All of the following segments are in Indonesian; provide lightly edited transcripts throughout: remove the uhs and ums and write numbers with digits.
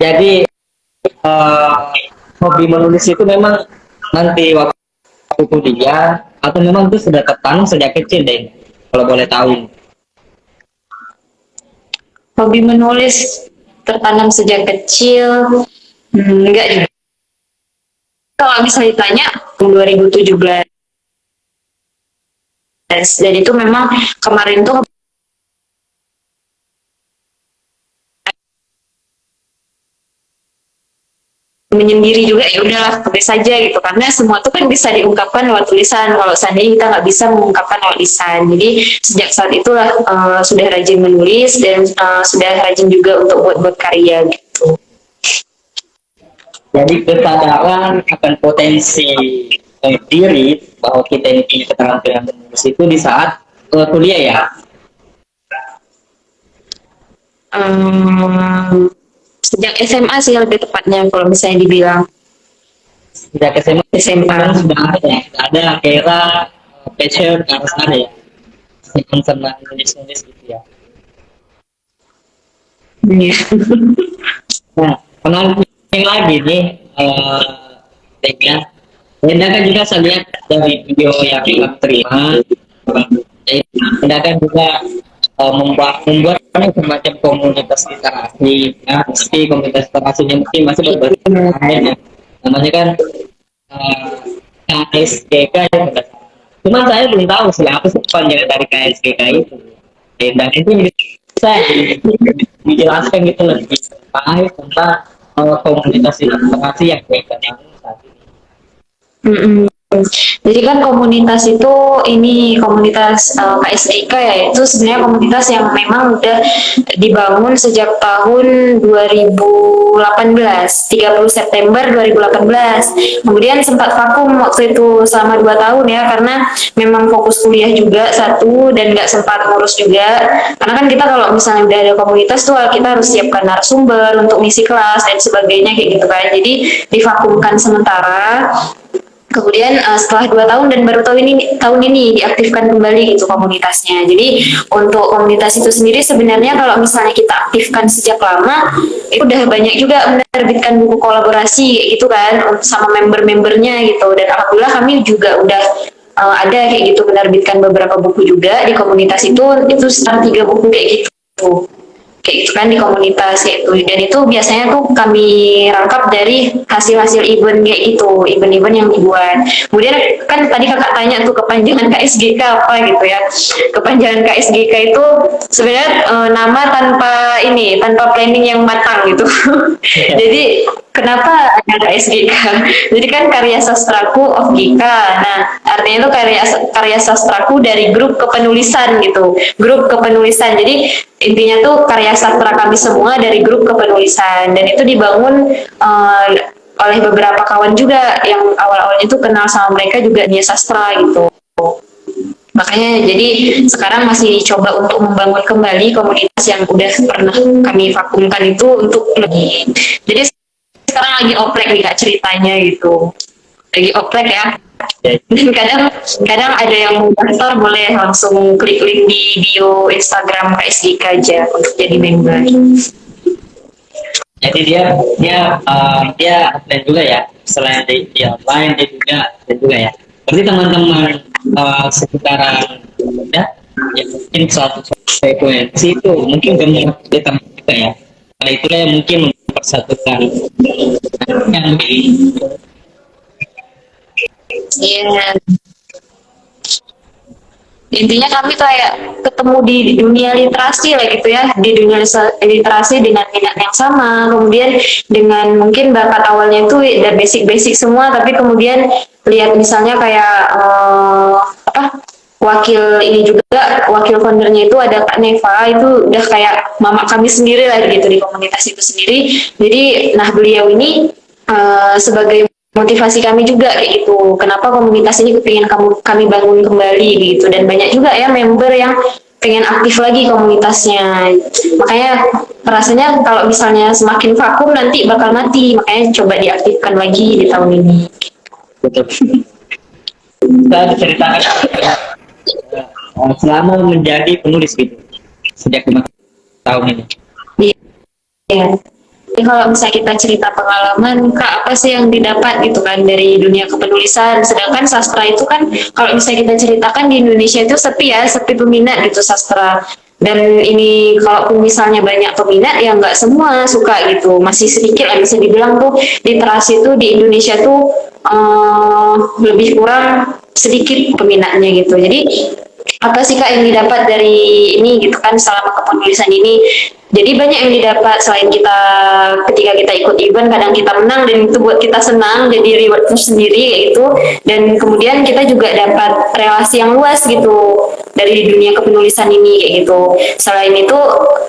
Jadi eh, hobi menulis itu memang nanti waktu kuliah atau memang itu sudah tertanam sejak kecil deh, kalau boleh tahu. Hobi menulis tertanam sejak kecil. Enggak juga. Kalau misalnya ditanya 2017, dan itu memang kemarin tuh menyendiri juga, ya udahlah tulis saja gitu, karena semua tuh kan bisa diungkapkan lewat tulisan kalau seandainya kita nggak bisa mengungkapkan lewat lisan. Jadi sejak saat itulah sudah rajin menulis dan sudah rajin juga untuk buat-buat karya gitu. Jadi kesadaran akan potensi diri bahwa kita ini punya keterampilan menulis itu di saat kuliah ya. um, Sejak SMA sih lebih tepatnya kalau misalnya dibilang. Sejak SMA memang SMA. sudah ada ya, ada kira passion harus ada ya, senang nulis-nulis gitu ya. Iya. Nah, pengen lagi nih, Tega. Enda kan juga saya lihat dari video yang kita terima, Enda kan juga membuat semacam komunitas literasi, ya, meski komunitas literasinya mungkin masih berbasis ya. Namanya kan uh, KSGK ya. Cuma saya belum tahu sih apa sih panjangan dari KSGK itu. Dan itu bisa dijelaskan gitu lebih baik tentang komunitas literasi yang kita bangun saat ini. Mm-mm. Jadi kan komunitas itu, ini komunitas KSDK ya, itu sebenarnya komunitas yang memang udah dibangun sejak tahun 2018, 30 September 2018. Kemudian sempat vakum waktu itu selama 2 tahun ya, karena memang fokus kuliah juga satu dan nggak sempat ngurus juga. Karena kan kita kalau misalnya udah ada komunitas tuh kita harus siapkan narasumber untuk ngisi kelas dan sebagainya kayak gitu kan. Jadi divakumkan sementara. Kemudian setelah 2 tahun dan baru tahun ini diaktifkan kembali gitu komunitasnya. Jadi untuk komunitas itu sendiri sebenarnya kalau misalnya kita aktifkan sejak lama, itu udah banyak juga menerbitkan buku kolaborasi gitu kan sama member-membernya gitu. Dan alhamdulillah kami juga udah ada kayak gitu menerbitkan beberapa buku juga di komunitas itu sekitar 3 buku kayak gitu, kayak gitu kan di komunitas kayak itu. Dan itu biasanya tuh kami rangkap dari hasil-hasil event kayak gitu, event-event yang dibuat. Kemudian kan tadi kakak tanya tuh kepanjangan KSGK apa gitu ya. Kepanjangan KSGK itu sebenarnya nama tanpa planning yang matang gitu. Jadi kenapa ada KSGK? Jadi kan karya sastraku of Gika. Nah, artinya itu karya sastraku dari grup kepenulisan gitu. Grup kepenulisan. Jadi intinya tuh karya sastra kami semua dari grup kepenulisan, dan itu dibangun oleh beberapa kawan juga yang awal-awalnya tuh kenal sama mereka juga dia sastra gitu. Makanya jadi sekarang masih coba untuk membangun kembali komunitas yang udah pernah kami vakumkan itu untuk lebih. Jadi sekarang lagi oprek nih kak ceritanya gitu. Lagi oprek ya. Dan kadang ada yang mau daftar boleh langsung klik link di bio Instagram KSGK aja untuk jadi member. Jadi dia offline juga ya, selain di online dia juga dan juga ya. Berarti teman-teman sekitaran ya, ya mungkin suatu frekuensi itu mungkin gemar di teman kita ya. Karena itulah yang mungkin mempersatukan yang lebih. Iya. Yeah. Intinya kami kayak ketemu di dunia literasi lah gitu ya, di dunia literasi dengan minat yang sama, kemudian dengan mungkin bakat awalnya itu udah basic-basic semua, tapi kemudian lihat misalnya kayak apa, wakil foundernya itu ada Kak Neva, itu udah kayak mama kami sendiri lah gitu di komunitas itu sendiri. Jadi nah beliau ini sebagai motivasi kami juga kayak gitu. Kenapa komunitas ini pengen kami bangun kembali gitu, dan banyak juga ya member yang pengen aktif lagi komunitasnya. Makanya rasanya kalau misalnya semakin vakum nanti bakal mati. Makanya coba diaktifkan lagi di tahun ini. Betul. Kita diceritakan selama menjadi penulis gitu sejak 5 tahun ini. Iya. Jadi kalau misalnya kita cerita pengalaman, Kak, apa sih yang didapat gitu kan dari dunia kepenulisan? Sedangkan sastra itu kan, kalau misalnya kita ceritakan di Indonesia itu sepi ya, sepi peminat gitu sastra. Dan ini kalau misalnya banyak peminat, ya nggak semua suka gitu. Masih sedikit lah bisa dibilang tuh literasi itu di Indonesia tuh lebih kurang sedikit peminatnya gitu. Jadi apa sih Kak yang didapat dari ini gitu kan selama kepenulisan ini? Jadi banyak yang didapat selain kita ketika kita ikut event kadang kita menang dan itu buat kita senang jadi reward sendiri yaitu dan kemudian kita juga dapat relasi yang luas gitu dari dunia kepenulisan ini kayak gitu. Selain itu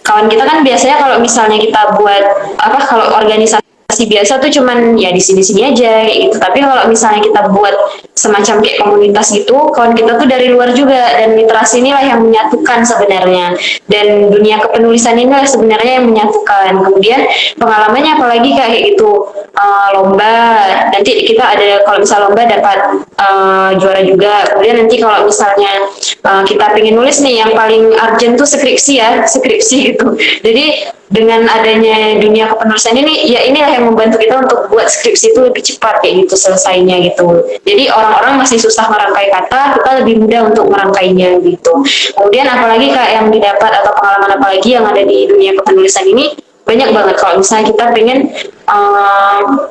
kawan kita kan biasanya kalau misalnya kita buat apa kalau organisasi biasa tuh cuman ya di sini-sini aja kayak gitu. Tapi kalau misalnya kita buat semacam kayak komunitas gitu, kawan kita tuh dari luar juga dan literasi inilah yang menyatukan sebenarnya. Dan dunia kepenulisan inilah sebenarnya yang menyatukan. Kemudian pengalamannya apalagi kayak gitu lomba. Nanti kita ada kalau misalnya lomba dapat juara juga. Kemudian nanti kalau misalnya kita pengen nulis nih yang paling urgent tuh skripsi ya, skripsi gitu. Jadi dengan adanya dunia kepenulisan ini ya inilah yang membantu kita untuk buat skripsi itu lebih cepat kayak gitu selesainya gitu. Jadi orang-orang masih susah merangkai kata, kita lebih mudah untuk merangkainya gitu. Kemudian apalagi Kak yang didapat atau pengalaman apalagi yang ada di dunia kepenulisan ini banyak banget kalau misalnya kita pengen uh,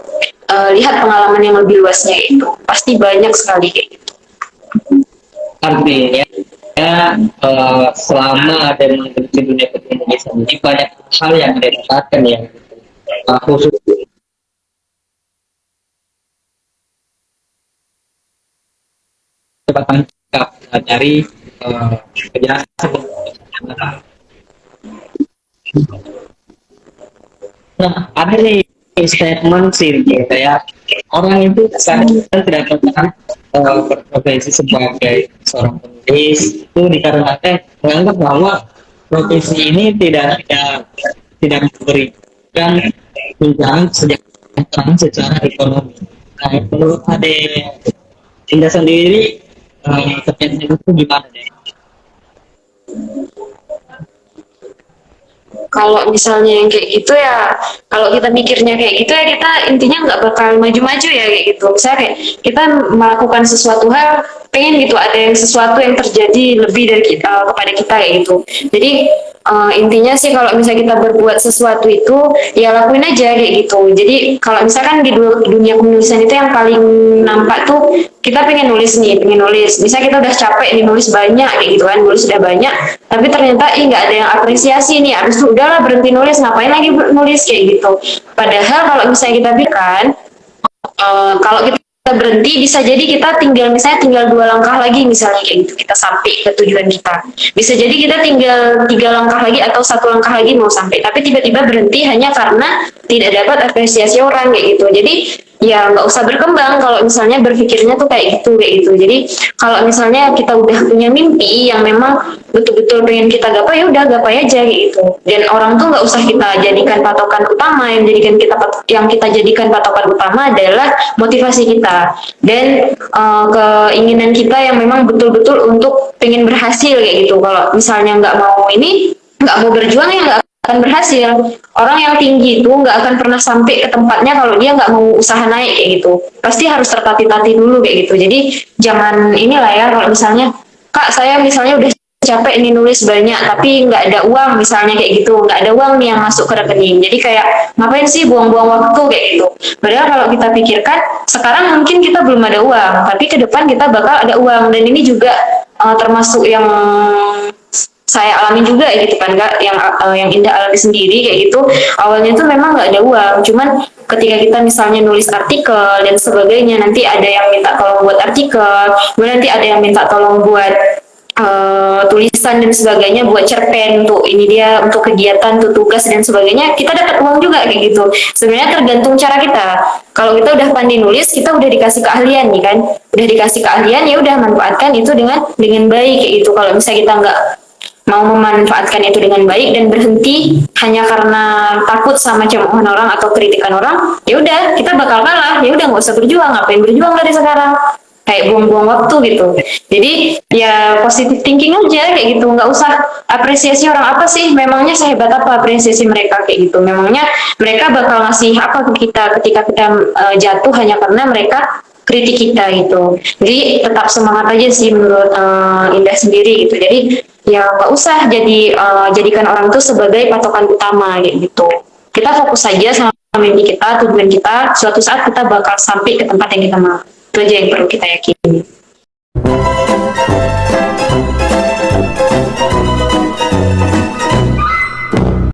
lihat pengalaman yang lebih luasnya itu pasti banyak sekali kayak gitu. Artinya selama ada mengikuti dunia penulisan ini banyak hal yang didapatkan ya, khusus kesempatan dari kejelasan. Nah, ada nih statement sih gitu ya. Orang itu kadang tidak pernah berprofesi sebagai seorang penulis itu dikarenakan menganggap bahwa profesi ini tidak memberikan tunjangan kesejahteraan secara ekonomi. Nah, menurut Ade Indah sendiri terkait itu gimana deh? Kalau misalnya yang kayak gitu ya, kalau kita mikirnya kayak gitu ya kita intinya nggak bakal maju-maju ya kayak gitu. Misalnya kayak kita melakukan sesuatu hal, pengen gitu ada yang sesuatu yang terjadi lebih dari kita kepada kita kayak gitu. Jadi intinya sih kalau misalnya kita berbuat sesuatu itu ya lakuin aja kayak gitu. Jadi kalau misalkan di dunia penulisan itu yang paling nampak tuh kita pengen nulis nih, pengen nulis. Misalnya kita udah capek nih nulis banyak kayak gitu kan, nulis udah banyak, tapi ternyata nggak ada yang apresiasi nih. Abis itu udahlah berhenti nulis, ngapain lagi nulis kayak gitu. Padahal kalau misalnya kita pikirkan, kalau kita berhenti bisa jadi kita tinggal misalnya tinggal 2 langkah lagi misalnya kayak gitu kita sampai ke tujuan kita bisa jadi kita tinggal 3 langkah lagi atau 1 langkah lagi mau sampai tapi tiba-tiba berhenti hanya karena tidak dapat apresiasi orang kayak gitu jadi ya nggak usah berkembang kalau misalnya berpikirnya tuh kayak gitu jadi kalau misalnya kita udah punya mimpi yang memang betul-betul pengen kita gapai ya udah gapai aja kayak gitu dan orang tuh nggak usah kita jadikan patokan utama yang kita jadikan patokan utama adalah motivasi kita dan keinginan kita yang memang betul-betul untuk pengen berhasil kayak gitu kalau misalnya nggak mau berjuang ya nggak akan berhasil. Orang yang tinggi itu nggak akan pernah sampai ke tempatnya kalau dia nggak mau usaha naik kayak gitu. Pasti harus tertatih-tatih dulu kayak gitu. Jadi jangan inilah ya kalau misalnya Kak saya misalnya udah capek nih nulis banyak tapi nggak ada uang misalnya kayak gitu nggak ada uang nih yang masuk ke rekening jadi kayak ngapain sih buang-buang waktu kayak gitu padahal kalau kita pikirkan sekarang mungkin kita belum ada uang tapi ke depan kita bakal ada uang dan ini juga termasuk yang saya alami juga ya gitu kan kak yang Indah alami sendiri kayak gitu awalnya tuh memang nggak ada uang cuman ketika kita misalnya nulis artikel dan sebagainya nanti ada yang minta tolong buat artikel kemudian nanti ada yang minta tolong buat tulisan dan sebagainya buat cerpen untuk ini dia untuk kegiatan untuk tugas dan sebagainya kita dapat uang juga kayak gitu sebenarnya tergantung cara kita kalau kita udah pandai nulis kita udah dikasih keahlian nih kan udah dikasih keahlian ya udah manfaatkan itu dengan baik kayak gitu kalau misalnya kita nggak mau memanfaatkan itu dengan baik dan berhenti hanya karena takut sama cemoohan orang atau kritikan orang ya udah kita bakal kalah ya udah nggak usah berjuang ngapain berjuang dari sekarang kayak buang-buang waktu gitu. Jadi ya positive thinking aja kayak gitu, nggak usah apresiasi orang apa sih, memangnya sehebat apa apresiasi mereka kayak gitu, memangnya mereka bakal ngasih apa ke kita ketika kita jatuh hanya karena mereka kritik kita gitu. Jadi tetap semangat aja sih menurut Indah sendiri gitu. Jadi ya nggak usah jadikan orang itu sebagai patokan utama kayak gitu. Kita fokus saja sama mimpi kita, tujuan kita, suatu saat kita bakal sampai ke tempat yang kita mau. Itu aja yang perlu kita yakini.